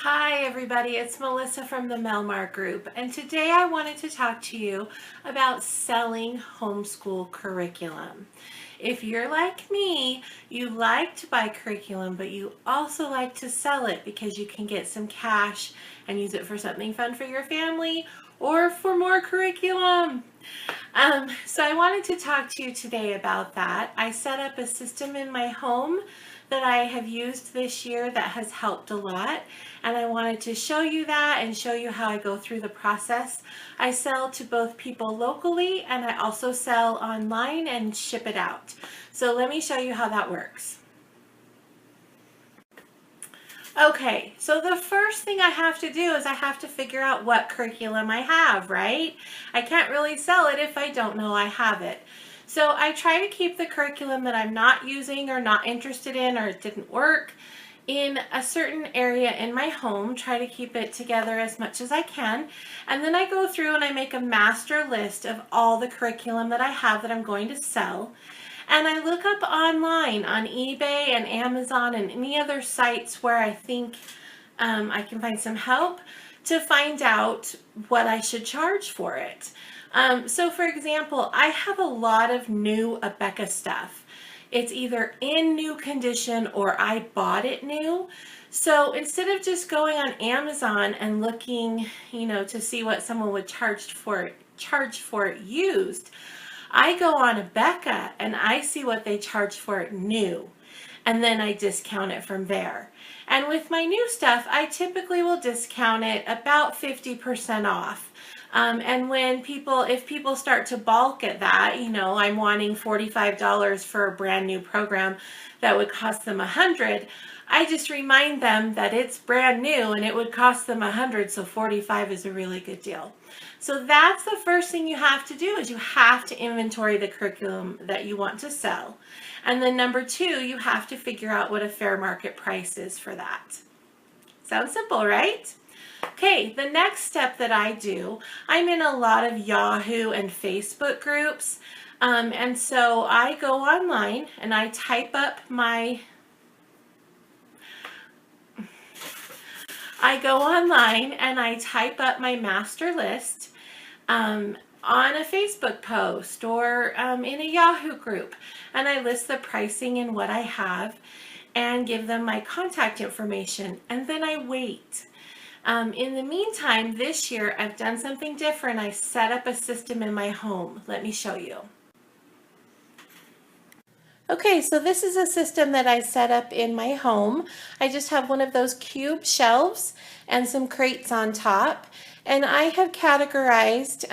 Hi everybody, it's Melissa from the Melmar Group, and today I wanted to talk to you about selling homeschool curriculum. If you're like me, you like to buy curriculum, but you also like to sell it because you can get some cash and use it for something fun for your family or for more curriculum. So I wanted to talk to you today about that. I set up a system in my home that I have used this year that has helped a lot, and I wanted to show you that and show you how I go through the process. I sell to both people locally, and I also sell online and ship it out. So let me show you how that works. Okay, so the first thing I have to do is I have to figure out what curriculum I have, right? I can't really sell it if I don't know I have it. So I try to keep the curriculum that I'm not using or not interested in or it didn't work in a certain area in my home, try to keep it together as much as I can. And then I go through and I make a master list of all the curriculum that I have that I'm going to sell. And I look up online on eBay and Amazon and any other sites where I think I can find some help to find out what I should charge for it. So for example, I have a lot of new Abeka stuff. It's either in new condition or I bought it new. So instead of just going on Amazon and looking, to see what someone would charge for it used, I go on Abeka and I see what they charge for it new, and then I discount it from there. And with my new stuff, I typically will discount it about 50% off. And if people start to balk at that, I'm wanting $45 for a brand new program that would cost them $100. I just remind them that it's brand new and it would cost them $100, so $45 is a really good deal. So that's the first thing you have to do, is you have to inventory the curriculum that you want to sell. And then number two, you have to figure out what a fair market price is for that. Sounds simple, right? Okay, the next step that I do, I'm in a lot of Yahoo and Facebook groups. And so I go online and I type up my master list on a Facebook post or in a Yahoo group, and I list the pricing and what I have and give them my contact information, and then I wait. In the meantime, this year I've done something different. I set up a system in my home. Let me show you. Okay, so this is a system that I set up in my home. I just have one of those cube shelves and some crates on top, and I have categorized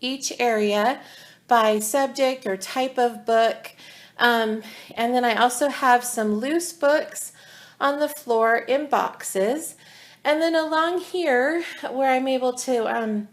each area by subject or type of book, and then I also have some loose books on the floor in boxes, and then along here where I'm able to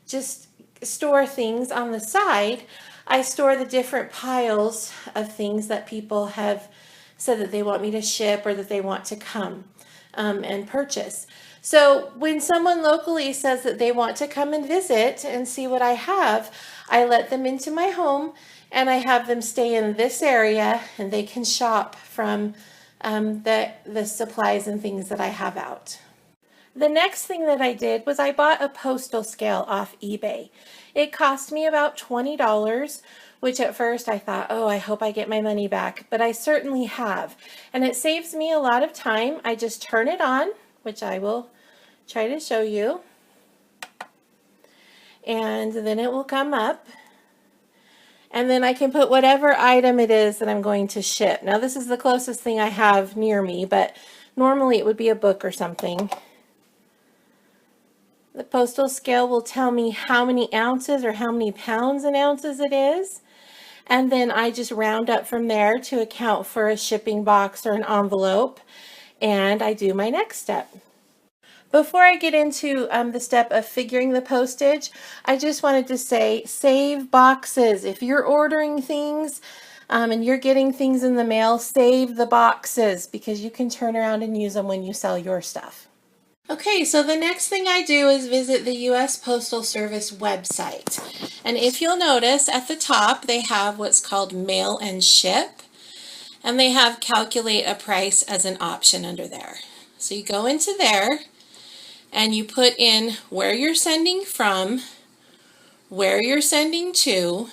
just store things on the side, I store the different piles of things that people have said that they want me to ship or that they want to come and purchase. So when someone locally says that they want to come and visit and see what I have, I let them into my home and I have them stay in this area and they can shop from the supplies and things that I have out. The next thing that I did was I bought a postal scale off eBay. It cost me about $20, which at first I thought, oh, I hope I get my money back, but I certainly have. And it saves me a lot of time. I just turn it on, which I will try to show you. And then it will come up. And then I can put whatever item it is that I'm going to ship. Now this is the closest thing I have near me, but normally it would be a book or something. The postal scale will tell me how many ounces or how many pounds and ounces it is. And then I just round up from there to account for a shipping box or an envelope. And I do my next step. Before I get into the step of figuring the postage, I just wanted to say, save boxes. If you're ordering things and you're getting things in the mail, save the boxes because you can turn around and use them when you sell your stuff. Okay, so the next thing I do is visit the U.S. Postal Service website. And if you'll notice, at the top they have what's called Mail and Ship, and they have Calculate a Price as an option under there. So you go into there and you put in where you're sending from, where you're sending to.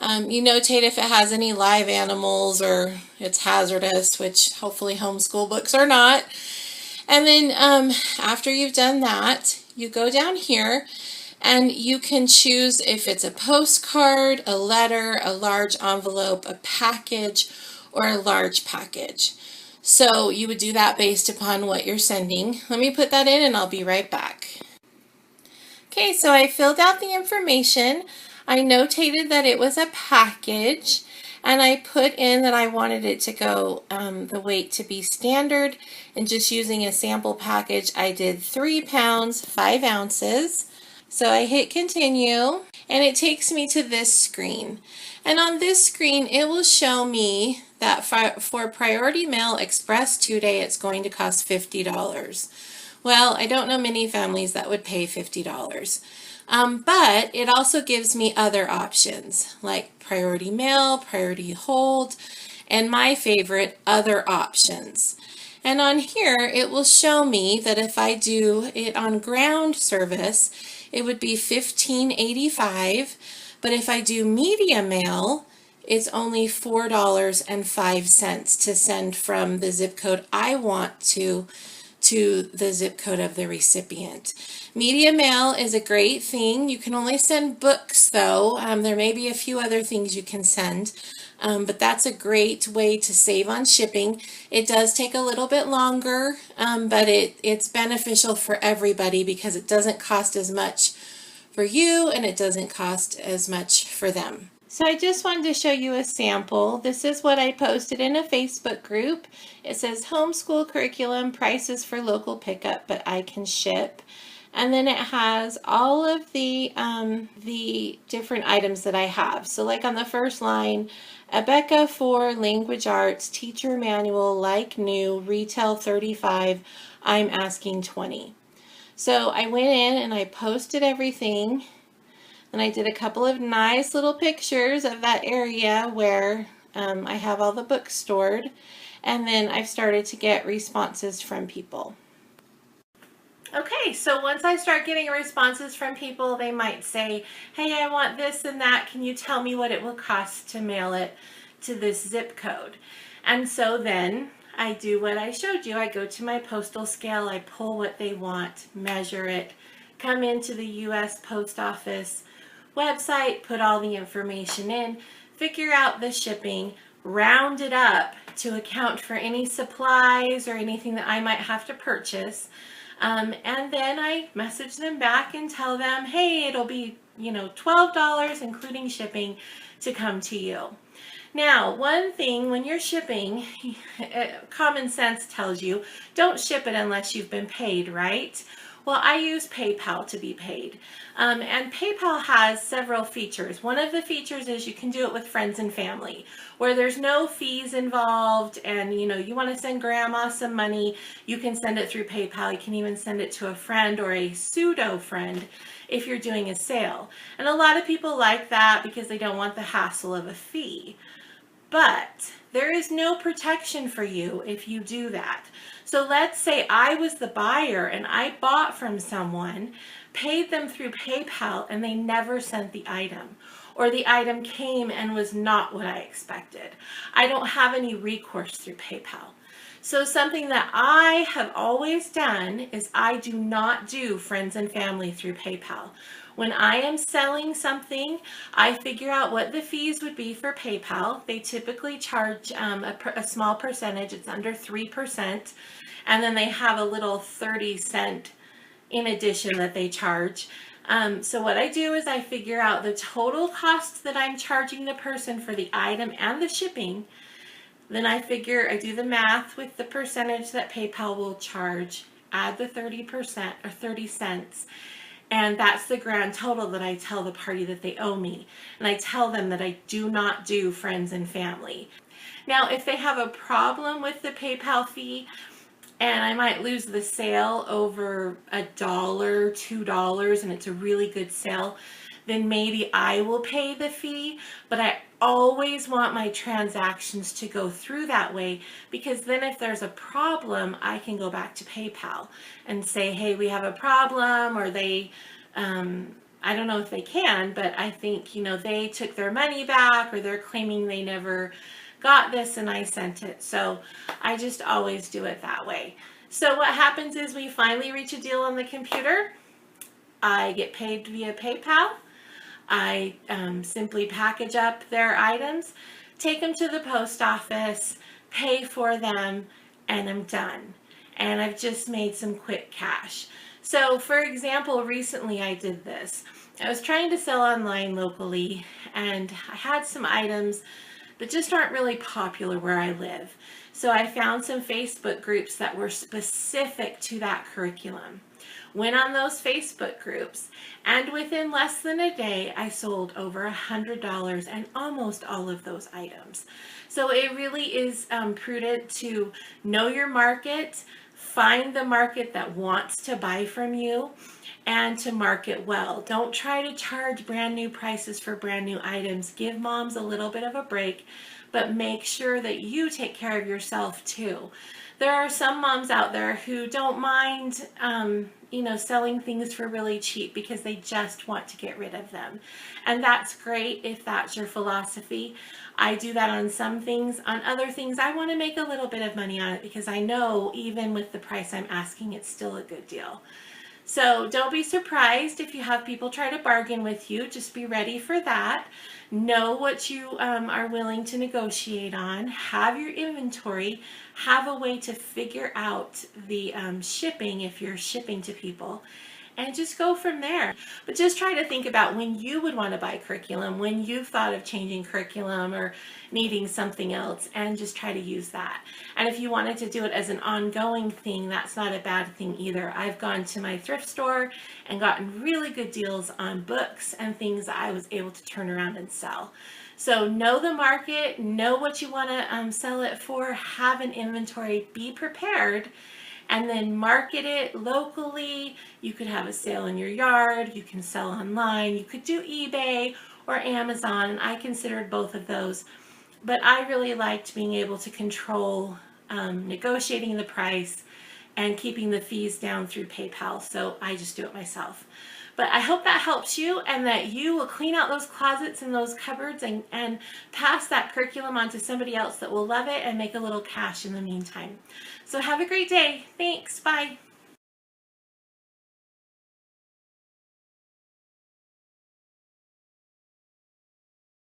You notate if it has any live animals or it's hazardous, which hopefully homeschool books are not. And then after you've done that, you go down here and you can choose if it's a postcard, a letter, a large envelope, a package, or a large package. So you would do that based upon what you're sending. Let me put that in and I'll be right back. Okay, so I filled out the information. I notated that it was a package, and I put in that I wanted it to go the weight to be standard, and just using a sample package I did 3 pounds 5 ounces. So I hit continue and it takes me to this screen, and on this screen it will show me that for Priority Mail Express 2-day it's going to cost $50. Well, I don't know many families that would pay $50. But it also gives me other options like Priority Mail, Priority Hold, and my favorite, Other Options. And on here, it will show me that if I do it on ground service, it would be $15.85. But if I do media mail, it's only $4.05 to send from the zip code I want to the zip code of the recipient. Media mail is a great thing. You can only send books though. There may be a few other things you can send, but that's a great way to save on shipping. It does take a little bit longer, but it's beneficial for everybody because it doesn't cost as much for you and it doesn't cost as much for them. So I just wanted to show you a sample. This is what I posted in a Facebook group. It says homeschool curriculum, prices for local pickup, but I can ship. And then it has all of the different items that I have. So like on the first line, Abeka for language arts, teacher manual, like new, retail 35, I'm asking 20. So I went in and I posted everything. And I did a couple of nice little pictures of that area where I have all the books stored. And then I've started to get responses from people. Okay, so once I start getting responses from people, they might say, hey, I want this and that. Can you tell me what it will cost to mail it to this zip code? And so then I do what I showed you. I go to my postal scale, I pull what they want, measure it, come into the U.S. Post Office website, put all the information in, figure out the shipping, round it up to account for any supplies or anything that I might have to purchase. And then I message them back and tell them, hey, it'll be, $12 including shipping to come to you. Now, one thing when you're shipping, common sense tells you, don't ship it unless you've been paid, right? Well, I use PayPal to be paid. And PayPal has several features. One of the features is you can do it with friends and family, where there's no fees involved, and you want to send grandma some money, you can send it through PayPal. You can even send it to a friend or a pseudo friend if you're doing a sale. And a lot of people like that because they don't want the hassle of a fee. But there is no protection for you if you do that. So let's say I was the buyer and I bought from someone, paid them through PayPal, and they never sent the item, or the item came and was not what I expected. I don't have any recourse through PayPal. So something that I have always done is I do not do friends and family through PayPal. When I am selling something, I figure out what the fees would be for PayPal. They typically charge a small percentage. It's under 3%. And then they have a little 30-cent in addition that they charge. So what I do is I figure out the total cost that I'm charging the person for the item and the shipping. Then I do the math with the percentage that PayPal will charge, add the 30% or 30 cents. And that's the grand total that I tell the party that they owe me. And I tell them that I do not do friends and family. Now, if they have a problem with the PayPal fee, and I might lose the sale over $1, $2, and it's a really good sale, then maybe I will pay the fee, but I always want my transactions to go through that way, because then if there's a problem, I can go back to PayPal and say, hey, we have a problem, or they, I don't know if they can, but I think, they took their money back, or they're claiming they never got this and I sent it. So I just always do it that way. So what happens is we finally reach a deal on the computer. I get paid via PayPal. I simply package up their items, take them to the post office, pay for them, and I'm done. And I've just made some quick cash. So for example, recently I did this. I was trying to sell online locally, and I had some items that just aren't really popular where I live. So I found some Facebook groups that were specific to that curriculum. Went on those Facebook groups, and within less than a day, I sold over $100 and almost all of those items. So it really is prudent to know your market, find the market that wants to buy from you, and to market well. Don't try to charge brand new prices for brand new items. Give moms a little bit of a break, but make sure that you take care of yourself too. There are some moms out there who don't mind, selling things for really cheap because they just want to get rid of them. And that's great if that's your philosophy. I do that on some things. On other things, I want to make a little bit of money on it because I know even with the price I'm asking, it's still a good deal. So don't be surprised if you have people try to bargain with you. Just be ready for that. Know what you are willing to negotiate on. Have your inventory. Have a way to figure out the shipping if you're shipping to people. And just go from there. But just try to think about when you would want to buy curriculum, when you've thought of changing curriculum or needing something else, and just try to use that. And if you wanted to do it as an ongoing thing, that's not a bad thing either. I've gone to my thrift store and gotten really good deals on books and things that I was able to turn around and sell. So know the market, know what you want to sell it for, have an inventory, be prepared, and then market it locally. You could have a sale in your yard, you can sell online, you could do eBay or Amazon, and I considered both of those. But I really liked being able to control negotiating the price and keeping the fees down through PayPal, so I just do it myself. But I hope that helps you, and that you will clean out those closets and those cupboards and pass that curriculum on to somebody else that will love it and make a little cash in the meantime. So have a great day. Thanks. Bye.